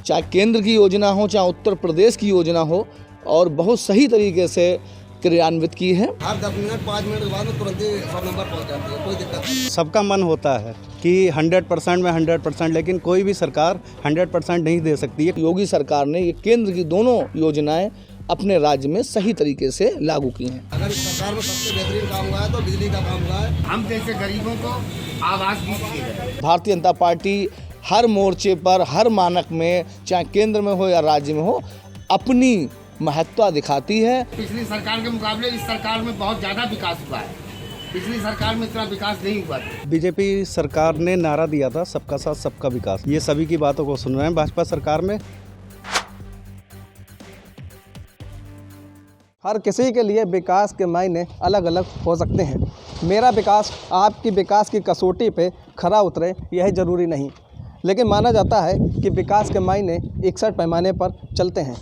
चाहे केंद्र की योजना हो, चाहे उत्तर प्रदेश की योजना हो, और बहुत सही तरीके से क्रियान्वित की है। हर 10 मिनट 5 मिनट के बाद में तुरंत ही 100 नंबर पहुंच जाती है, कोई दिक्कत नहीं। सबका मन होता है कि 100% में 100%, लेकिन कोई भी सरकार 100% नहीं दे सकती है। योगी सरकार ने ये केंद्र की दोनों योजनाएं अपने राज्य में सही तरीके से लागू की हैं। अगर इस सरकार में सबसे बेहतरीन काम हुआ है तो बिजली का काम हुआ है। हम जैसे गरीबों को आवास भी दी है। भारतीय जनता पार्टी हर मोर्चे पर, हर मानक में, चाहे केंद्र में हो या राज्य में हो, अपनी महत्ता दिखाती है। पिछली सरकार के मुकाबले इस सरकार में बहुत ज़्यादा विकास हुआ है। पिछली सरकार में इतना विकास नहीं हुआ था। बीजेपी सरकार ने नारा दिया था सबका साथ सबका विकास, ये सभी की बातों को सुन रहे हैं भाजपा सरकार में। हर किसी के लिए विकास के मायने अलग अलग हो सकते हैं। मेरा विकास आपकी विकास की कसौटी पे खरा उतरे यह ज़रूरी नहीं, लेकिन माना जाता है कि विकास के मायने 61 पैमाने पर चलते हैं।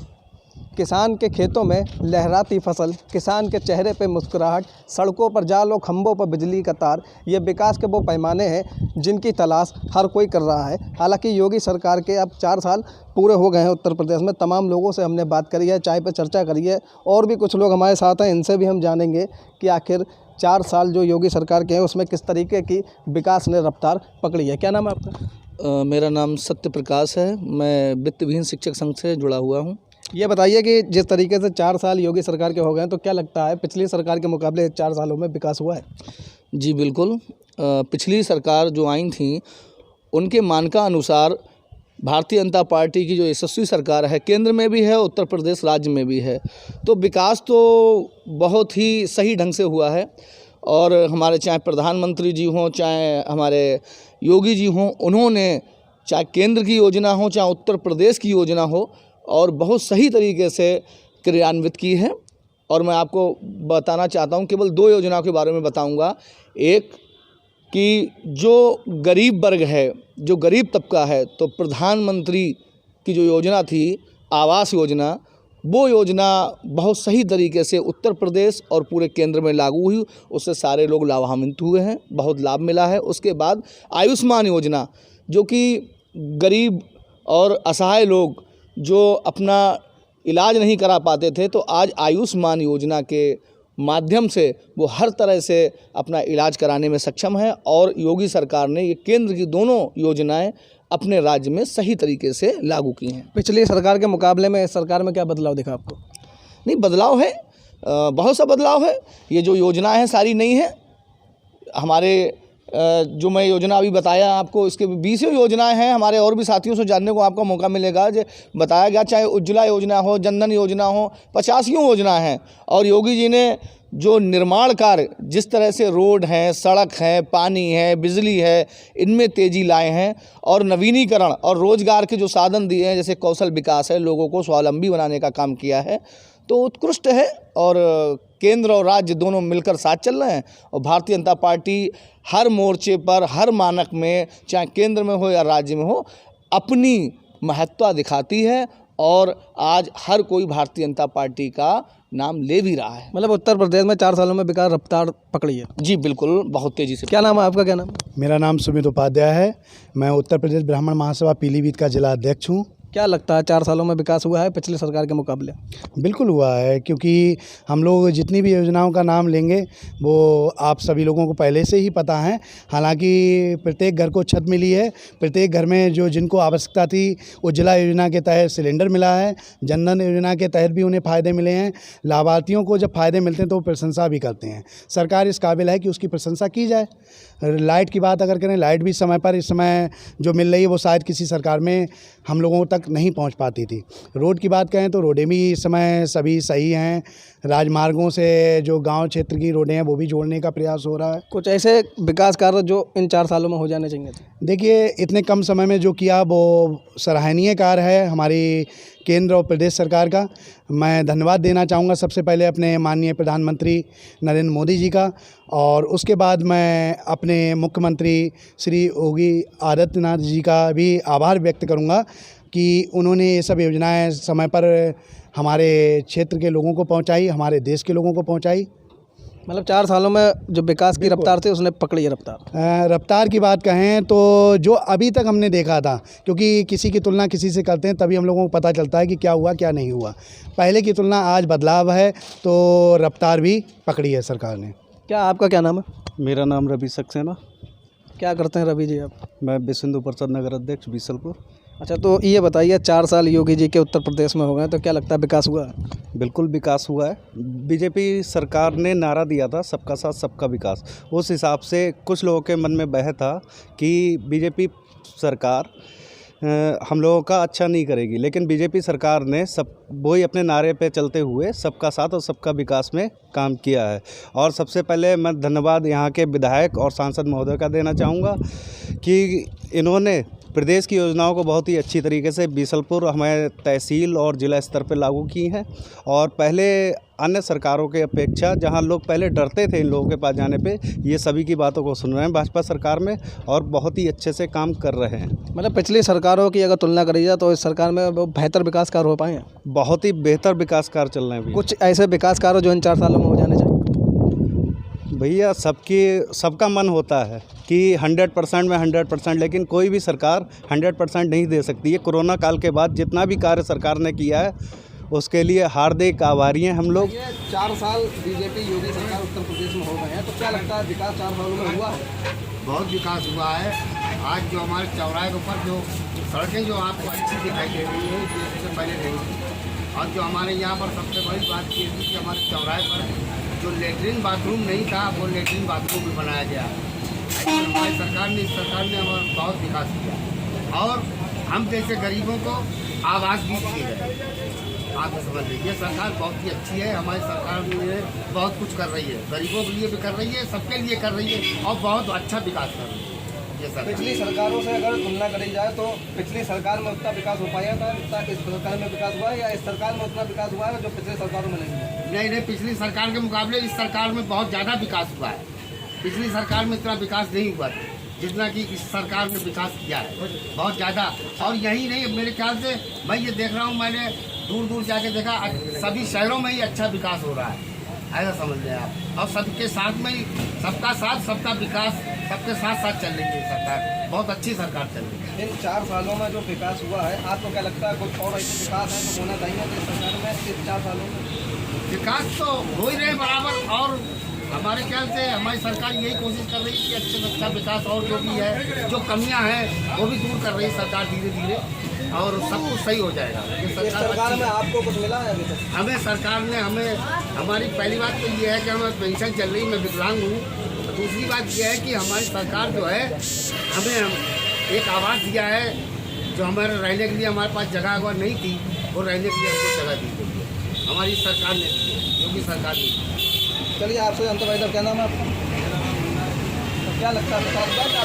किसान के खेतों में लहराती फसल, किसान के चेहरे पे मुस्कुराहट, सड़कों पर जालों, खंभों पर बिजली का तार, ये विकास के वो पैमाने हैं जिनकी तलाश हर कोई कर रहा है। हालांकि योगी सरकार के अब 4 साल पूरे हो गए हैं उत्तर प्रदेश में। तमाम लोगों से हमने बात करी है, चाय पे चर्चा करी है, और भी कुछ लोग हमारे साथ हैं, इनसे भी हम जानेंगे कि आखिर 4 साल जो योगी सरकार के हैं उसमें किस तरीके की विकास ने रफ्तार पकड़ी है। क्या नाम है आपका? मेरा नाम सत्य प्रकाश है। मैं वित्त विहीन शिक्षक संघ से जुड़ा हुआ हूँ। ये बताइए कि जिस तरीके से 4 साल योगी सरकार के हो गए हैं, तो क्या लगता है पिछली सरकार के मुकाबले 4 सालों में विकास हुआ है? जी बिल्कुल। पिछली सरकार जो आई थी उनके मानका अनुसार भारतीय जनता पार्टी की जो यशस्वी सरकार है, केंद्र में भी है, उत्तर प्रदेश राज्य में भी है, तो विकास तो बहुत ही सही ढंग से हुआ है। और हमारे चाहे प्रधानमंत्री जी हों, चाहे हमारे योगी जी हों, उन्होंने चाहे केंद्र की योजना हो, चाहे उत्तर प्रदेश की योजना हो, और बहुत सही तरीके से क्रियान्वित की है। और मैं आपको बताना चाहता हूं, केवल 2 योजनाओं के बारे में बताऊंगा। एक कि जो गरीब वर्ग है, जो गरीब तबका है, तो प्रधानमंत्री की जो योजना थी आवास योजना, वो योजना बहुत सही तरीके से उत्तर प्रदेश और पूरे केंद्र में लागू हुई। उससे सारे लोग लाभान्वित हुए हैं, बहुत लाभ मिला है। उसके बाद आयुष्मान योजना, जो कि गरीब और असहाय लोग जो अपना इलाज नहीं करा पाते थे, तो आज आयुष्मान योजना के माध्यम से वो हर तरह से अपना इलाज कराने में सक्षम है। और योगी सरकार ने ये केंद्र की दोनों योजनाएं अपने राज्य में सही तरीके से लागू की हैं। पिछली सरकार के मुकाबले में इस सरकार में क्या बदलाव दिखा आपको? नहीं, बदलाव है, बहुत सा बदलाव है। ये जो योजनाएं हैं सारी नई हैं। हमारे जो मैं योजना अभी बताया आपको, इसके 20 योजनाएं हैं। हमारे और भी साथियों से जानने को आपको मौका मिलेगा। जो बताया गया, चाहे उज्ज्वला योजना हो, जनधन योजना हो, 50 योजना हैं। और योगी जी ने जो निर्माण कार्य, जिस तरह से रोड हैं, सड़क है, पानी है, बिजली है, इनमें तेज़ी लाए हैं। और नवीनीकरण और रोजगार के जो साधन दिए हैं, जैसे कौशल विकास है, लोगों को स्वावलंबी बनाने का काम किया है, तो उत्कृष्ट है। और केंद्र और राज्य दोनों मिलकर साथ चल रहे हैं। और भारतीय जनता पार्टी हर मोर्चे पर, हर मानक में, चाहे केंद्र में हो या राज्य में हो, अपनी महत्ता दिखाती है। और आज हर कोई भारतीय जनता पार्टी का नाम ले भी रहा है। मतलब उत्तर प्रदेश में 4 सालों में विकास रफ्तार पकड़ी है? जी बिल्कुल, बहुत तेज़ी से। क्या नाम है आपका? क्या नाम? मेरा नाम सुमित उपाध्याय है। मैं उत्तर प्रदेश ब्राह्मण महासभा पीलीभीत का जिला अध्यक्ष हूँ। क्या लगता है 4 सालों में विकास हुआ है पिछली सरकार के मुकाबले? बिल्कुल हुआ है, क्योंकि हम लोग जितनी भी योजनाओं का नाम लेंगे वो आप सभी लोगों को पहले से ही पता है। हालांकि प्रत्येक घर को छत मिली है, प्रत्येक घर में जो जिनको आवश्यकता थी उज्ज्वला योजना के तहत सिलेंडर मिला है, जनधन योजना के तहत भी उन्हें फ़ायदे मिले हैं। लाभार्थियों को जब फ़ायदे मिलते हैं तो वो प्रशंसा भी करते हैं। सरकार इस काबिल है कि उसकी प्रशंसा की जाए। लाइट की बात अगर करें, लाइट भी समय पर इस समय जो मिल रही है वो शायद किसी सरकार में हम लोगों तक नहीं पहुंच पाती थी। रोड की बात करें तो रोडें भी इस समय सभी सही हैं। राजमार्गों से जो गांव क्षेत्र की रोडें हैं वो भी जोड़ने का प्रयास हो रहा है। कुछ ऐसे विकास कार्य जो इन 4 सालों में हो जाने चाहिए थे? देखिए, इतने कम समय में जो किया वो सराहनीय कार्य है हमारी केंद्र और प्रदेश सरकार का। मैं धन्यवाद देना चाहूँगा सबसे पहले अपने माननीय प्रधानमंत्री नरेंद्र मोदी जी का, और उसके बाद मैं अपने मुख्यमंत्री श्री योगी आदित्यनाथ जी का भी आभार व्यक्त करूँगा कि उन्होंने ये सब योजनाएं समय पर हमारे क्षेत्र के लोगों को पहुंचाई, हमारे देश के लोगों को पहुंचाई। मतलब 4 सालों में जो विकास की रफ्तार थी उसने पकड़ी है रफ्तार। रफ्तार की बात कहें तो जो अभी तक हमने देखा था, क्योंकि किसी की तुलना किसी से करते हैं तभी हम लोगों को पता चलता है कि क्या हुआ क्या नहीं हुआ। पहले की तुलना आज बदलाव है, तो रफ्तार भी पकड़ी है सरकार ने। क्या आपका क्या नाम है? मेरा नाम रवि सक्सेना, क्या करते हैं रवि जी आप? मैं विश्व हिंदू परिषद नगर अध्यक्ष बीसलपुर। अच्छा, तो ये बताइए 4 साल योगी जी के उत्तर प्रदेश में हो गए, तो क्या लगता है विकास हुआ? बिल्कुल विकास हुआ है। बीजेपी सरकार ने नारा दिया था सबका साथ सबका विकास। उस हिसाब से कुछ लोगों के मन में बह था कि बीजेपी सरकार हम लोगों का अच्छा नहीं करेगी, लेकिन बीजेपी सरकार ने वही अपने नारे पे चलते हुए सबका साथ और सबका विकास में काम किया है। और सबसे पहले मैं धन्यवाद यहाँ के विधायक और सांसद महोदय का देना चाहूँगा कि इन्होंने प्रदेश की योजनाओं को बहुत ही अच्छी तरीके से बीसलपुर हमारे तहसील और ज़िला स्तर पर लागू की हैं। और पहले अन्य सरकारों के अपेक्षा जहां लोग पहले डरते थे इन लोगों के पास जाने पे, ये सभी की बातों को सुन रहे हैं भाजपा सरकार में और बहुत ही अच्छे से काम कर रहे हैं। मतलब पिछली सरकारों की अगर तुलना करी जाए तो इस सरकार में वो बेहतर विकास कार्य हो पाए हैं? बहुत ही बेहतर विकास कार्य चल रहे हैं भैया। कुछ ऐसे विकास कार्य जो इन 4 सालों में हो जाने चाहिए? भैया सबका मन होता है कि 100% में 100%, लेकिन कोई भी सरकार 100% नहीं दे सकती है। कोरोना काल के बाद जितना भी कार्य सरकार ने किया है उसके लिए हार्दिक आभारी हैं हम लोग। ये 4 साल बीजेपी योगी सरकार उत्तर प्रदेश में हो गए हैं, तो क्या लगता है विकास 4 सालों में हुआ है? बहुत विकास हुआ है। आज जो हमारे चौराहे के ऊपर जो सड़कें जो आपको अच्छी दिखाई दे रही है, जो इससे पहले नहीं थी। और जो हमारे यहाँ पर सबसे बड़ी बात ये थी कि हमारे चौराहे पर जो लेटरिन बाथरूम नहीं था वो लेटरिन बाथरूम भी बनाया गया है। हमारी सरकार ने, इस सरकार ने हमारा बहुत विकास किया और हम जैसे गरीबों को आवास भी दिए गए। आप समझ लीजिए, सरकार बहुत ही अच्छी है। हमारी सरकार में बहुत कुछ कर रही है, गरीबों के लिए भी कर रही है, सबके लिए कर रही है और बहुत अच्छा विकास कर रही है। पिछली सरकारों से अगर तुलना करी जाए तो पिछली सरकार में उतना विकास हो पाया था जितना इस सरकार में विकास हुआ है, या इस सरकार में उतना विकास हुआ है जो पिछली सरकारों में नहीं हुआ? नहीं, पिछली सरकार के मुकाबले इस सरकार में बहुत ज़्यादा विकास हुआ है। पिछली सरकार में इतना विकास नहीं हुआ था जितना कि इस सरकार ने विकास किया है, बहुत ज़्यादा। और यही नहीं, मेरे ख्याल से मैं ये देख रहा हूँ, मैंने दूर दूर जाके देखा, सभी शहरों में ही अच्छा विकास हो रहा है, ऐसा समझ लें आप। और सबके साथ में ही, सबका साथ सबका विकास, सबके साथ साथ चल रही है सरकार, बहुत अच्छी सरकार चल रही है। इन 4 सालों में जो विकास हुआ है, आपको क्या लगता है कुछ और ऐसे विकास है तो होना चाहिए तो इस सरकार में इस 4 सालों में? विकास तो हो ही रहे बराबर, और हमारे ख्याल से हमारी सरकार यही कोशिश कर रही है कि अच्छे से अच्छा विकास, और जो भी है, जो कमियां हैं वो भी दूर कर रही है सरकार धीरे धीरे, और सब कुछ सही हो जाएगा। इस सरकार में आपको कुछ मिला है अभी तक? हमें सरकार ने, हमारी पहली बात तो ये है कि हमें पेंशन चल रही, मैं विकलांग हूँ। दूसरी बात यह है कि हमारी सरकार जो है हमें एक आवास दिया है, जो हमारे रहने के लिए हमारे पास जगह नहीं थी, वो रहने के लिए हमको जगह दी गई है, हमारी सरकार ने दी है, योगी सरकार ने। चलिए, आपसे जानते भाई साहब, क्या नाम है आपका? तो क्या लगता है विकास हुआ? क्या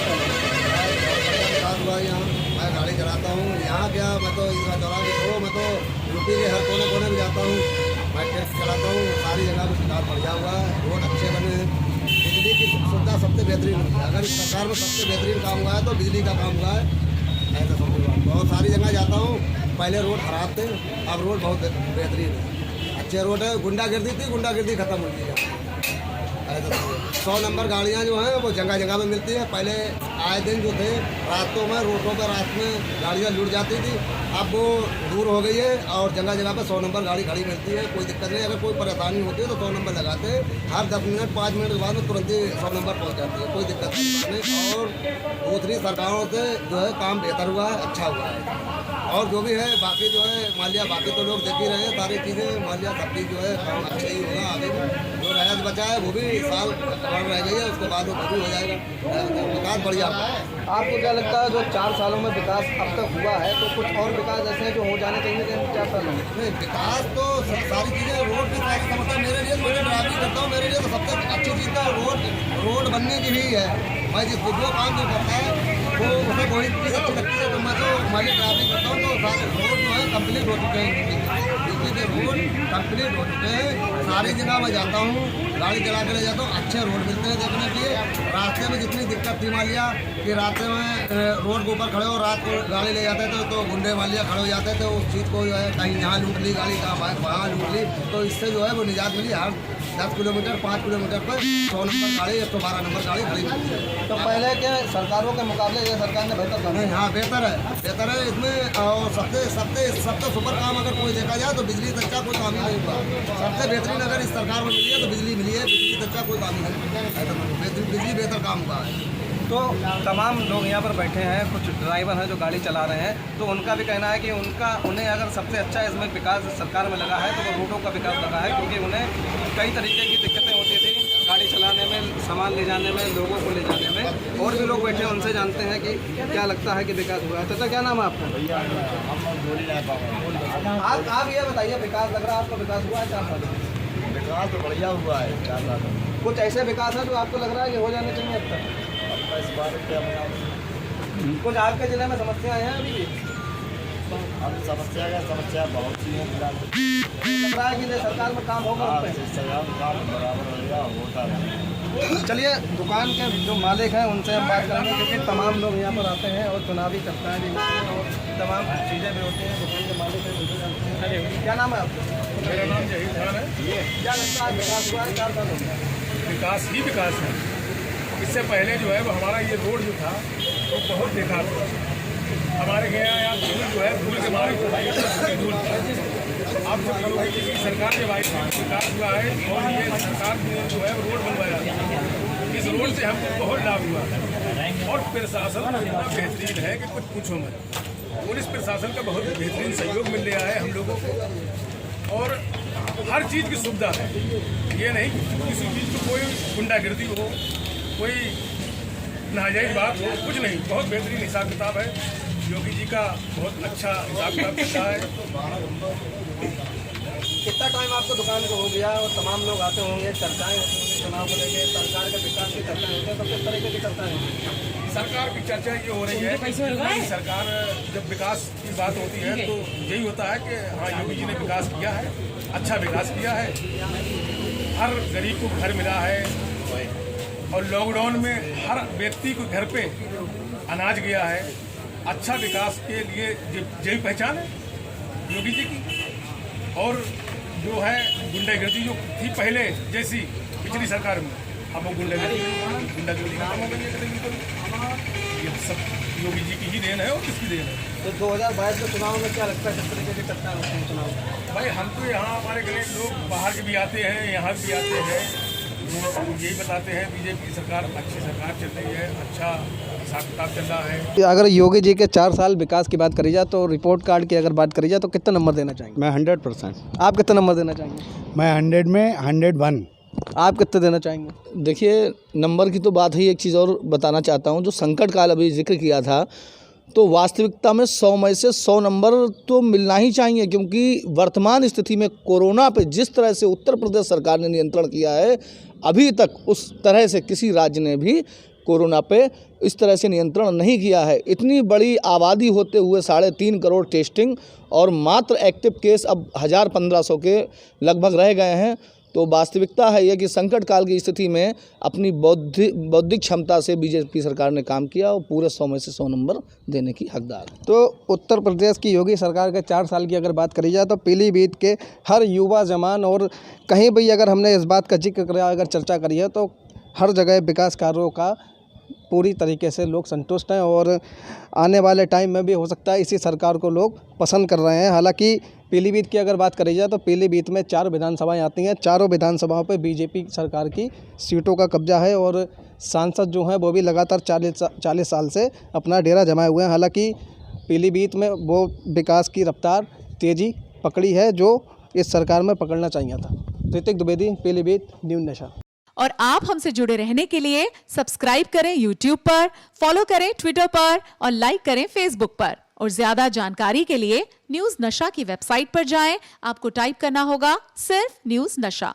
विकास हुआ यहाँ? मैं गाड़ी चलाता हूँ यहाँ, क्या मैं तो इस दौरान मैं तो यूपी के हर कोने कोने में जाता हूँ, मैं टैक्सी चलाता हूँ, सारी जगह पर विकास बढ़िया हुआ है, रोड अच्छे बने हैं, बिजली की सुविधा सबसे बेहतरीन है। अगर इस सरकार में सबसे बेहतरीन काम हुआ है तो बिजली का काम हुआ है, ऐसा समझ। बहुत सारी जगह जाता हूँ, पहले रोड खराब थे, अब रोड बहुत बेहतरीन है, अच्छे रोड है। गुंडागर्दी थी, गुंडागर्दी खत्म हो गई है, ऐसा 100 नंबर गाड़ियाँ जो हैं वो जगह जगह में मिलती है। पहले आए दिन जो थे रातों में, रोडों पर रात में गाड़ियाँ लुट जाती थी, अब वो दूर हो गई है और जगह जगह पर 100 नंबर गाड़ी खड़ी मिलती है, कोई दिक्कत नहीं। अगर कोई परेशानी होती है तो 100 नंबर लगाते हैं, हर 10 मिनट 5 मिनट के बाद में तुरंत ही 100 नंबर पहुँच जाती है, कोई दिक्कत नहीं। और दूसरी सरकारों से जो है काम बेहतर हुआ है, अच्छा हुआ है। और जो भी है बाकी जो है मान लिया, बाकी तो लोग देख ही रहे हैं सारी चीज़ें, मान लिया सबकी जो है काम अच्छा ही होगा। आगे जो रायत बचा है वो भी साल और रह गई है, उसके बाद वो भी हो जाएगा, विकास बढ़िया हुआ है। आपको क्या लगता है जो 4 सालों में विकास अब तक हुआ है, तो कुछ और विकास ऐसे हैं जो हो जाने चाहिए थे 4 सालों में? नहीं, विकास तो सारी चीज़ें, रोड की सारी समस्या मेरे लिए, मैं ड्राइविंग करता हूँ, मेरे लिए तो सबसे अच्छी चीज़ तो रोड बनने की ही है। मैं जो काम जो करता है वो उसे बड़ी चीज़ अच्छी लगती है, तो मैं तो हमारी ड्राइविंग करता हूँ तो सारे रोड जो है कम्प्लीट हो चुके हैं, दिल्ली के रोड कम्प्लीट हो चुके हैं, सारी जगह मैं जाता हूँ, गाड़ी चला के ले जाता हूँ, अच्छे रोड मिलते हैं देखने के लिए। रास्ते में जितनी दिक्कत थी मान लिया कि रास्ते में रोड के ऊपर खड़े हो, रात को गाड़ी ले जाते थे तो गुंडे वालिया खड़े हो जाते थे, उस चीज़ को जो है कहीं यहाँ लूट ली गाड़ी, कहाँ वहाँ लूट ली, तो इससे जो है वो निजात मिली। हर 10 किलोमीटर 5 किलोमीटर पर 100 नंबर गाड़ी 112 नंबर गाड़ी खड़ी मिलती है। तो पहले के सरकारों के मुकाबले ये सरकार ने बेहतर काम नहीं, हाँ बेहतर है इसमें। और सबसे सुपर काम अगर कोई देखा जाए तो बिजली तक का कोई काम ही नहीं हुआ। सबसे बेहतरीन अगर इस सरकार में मिली है तो बिजली मिली है, बिजली तक का कोई काम ही नहीं, बिजली बेहतर काम हुआ है। तो तमाम लोग यहाँ पर बैठे हैं, कुछ ड्राइवर हैं जो गाड़ी चला रहे हैं, तो उनका भी कहना है कि उन्हें अगर सबसे अच्छा इसमें विकास सरकार में लगा है तो वो रोडों का विकास लगा है, क्योंकि उन्हें कई तरीके की दिक्कतें होती थी गाड़ी चलाने में, सामान ले जाने में, लोगों को ले जाने में। और भी लोग बैठे हैं, उनसे जानते हैं कि क्या लगता है कि विकास हुआ है। चाचा क्या नाम है आपका? आप ये बताइए, विकास लग रहा है आपको, विकास हुआ है 4 साल में? विकास तो बढ़िया हुआ है 4 साल में। कुछ ऐसे विकास है जो आपको लग रहा है कि हो जाने चाहिए अब तक? इस बार क्या कुछ आपके जिले में समस्याएं हैं अभी भी? अब समस्या बहुत सी है। लग रहा है कि सरकार में काम होगा उन पे? काम बराबर होता है। चलिए, दुकान के जो मालिक हैं उनसे हम बात करेंगे, क्योंकि तमाम लोग यहाँ पर आते हैं और चुनावी चर्चाएं भी होती हैं और तमाम चीज़ें भी होती हैं। दुकान के मालिक हैं, उनसे जानते हैं। क्या नाम है आपका? मेरा नाम जहीर खान है। क्या लगता है विकास हुआ है 4 साल हो गया? विकास ही विकास है। इससे पहले जो है वो हमारा ये रोड जो था वो बहुत बेकार था। हमारे यहाँ धूल जो है, धूल के मारे धूल था। अब जब योगी जी की सरकार जब आई थी, विकास हुआ है और ये सरकार ने जो है रोड बनवाया, इस रोड से हमको बहुत लाभ हुआ है। और प्रशासन इतना बेहतरीन है कि कुछ पूछो मत। पुलिस प्रशासन का बहुत बेहतरीन सहयोग मिल रहा है हम लोगों को, और हर चीज़ की सुविधा है। ये नहीं कि किसी चीज़ को कोई गुंडागर्दी हो, कोई नाजायज बात हो, कुछ नहीं। बहुत बेहतरीन हिसाब किताब है। योगी जी का बहुत अच्छा हिसाब किताब चलता है। कितना टाइम आपको दुकान को हो गया और तमाम लोग आते होंगे, चर्चाएं होती होंगी चुनाव को लेकर, सरकार के विकास की चर्चाएं होती हैं, तो किस तरीके की चर्चाएं होती हैं? सरकार की चर्चा ये हो रही है कि सरकार जब विकास की बात होती है तो यही होता है कि हाँ, योगी जी ने विकास किया है, अच्छा विकास किया है। हर गरीब को घर मिला है और लॉकडाउन में हर व्यक्ति को घर पे अनाज गया है। अच्छा विकास के लिए यही पहचान है योगी जी की। और जो है गुंडागर्दी जो थी पहले जैसी पिछली सरकार में, अब वो गुंडागर्दी खत्म हो गई है। ये सब योगी जी की ही देन है और किसकी देन है? तो 2022 के चुनाव में क्या लगता है किस तरीके की चर्चा होती है चुनाव? भाई हम तो यहाँ हमारे गरीब लोग बाहर के भी आते हैं, यहाँ भी आते हैं, यही बताते हैं बीजेपी सरकार अच्छी सरकार चल रही है, अच्छा हिसाब किताब चल रहा है। अगर योगी जी के 4 साल विकास की बात करी जाए तो रिपोर्ट कार्ड की अगर बात करी जाए तो कितना नंबर देना चाहेंगे? मैं 100%। आप कितना नंबर देना चाहेंगे? मैं 100 में 101। आप कितने देना चाहेंगे? देखिए, नंबर की तो बात ही, एक चीज़ और बताना चाहता हूँ। जो संकट काल अभी जिक्र किया था, तो वास्तविकता में 100 में से 100 नंबर तो मिलना ही चाहिए, क्योंकि वर्तमान स्थिति में कोरोना पे जिस तरह से उत्तर प्रदेश सरकार ने नियंत्रण किया है, अभी तक उस तरह से किसी राज्य ने भी कोरोना पे इस तरह से नियंत्रण नहीं किया है। इतनी बड़ी आबादी होते हुए 3.5 करोड़ टेस्टिंग और मात्र एक्टिव केस अब 1000-1500 के लगभग रह गए हैं। तो वास्तविकता है यह कि संकट काल की स्थिति में अपनी बौद्धिक क्षमता से बीजेपी सरकार ने काम किया और पूरे 100 में से 100 नंबर देने की हकदार है। तो उत्तर प्रदेश की योगी सरकार के 4 साल की अगर बात करी जाए तो पीलीभीत के हर युवा जवान और कहीं भी अगर हमने इस बात का जिक्र किया, अगर चर्चा करी है, तो हर जगह विकास कार्यों का पूरी तरीके से लोग संतुष्ट हैं और आने वाले टाइम में भी हो सकता है इसी सरकार को लोग पसंद कर रहे हैं। हालांकि पीलीभीत की अगर बात करी जाए तो पीलीभीत में 4 विधानसभाएं आती हैं, चारों विधानसभाओं पे बीजेपी सरकार की सीटों का कब्जा है और सांसद जो हैं वो भी लगातार 40 साल से अपना डेरा जमाए हुए हैं। हालांकि पीलीभीत में वो विकास की रफ्तार तेज़ी पकड़ी है जो इस सरकार में पकड़ना चाहिए था। ऋतिक द्विवेदी, पीलीभीत, न्यूज़ नशा। और आप हमसे जुड़े रहने के लिए सब्सक्राइब करें YouTube पर, फॉलो करें Twitter पर और लाइक करें Facebook पर। और ज्यादा जानकारी के लिए न्यूज़ नशा की वेबसाइट पर जाएं। आपको टाइप करना होगा सिर्फ न्यूज़ नशा।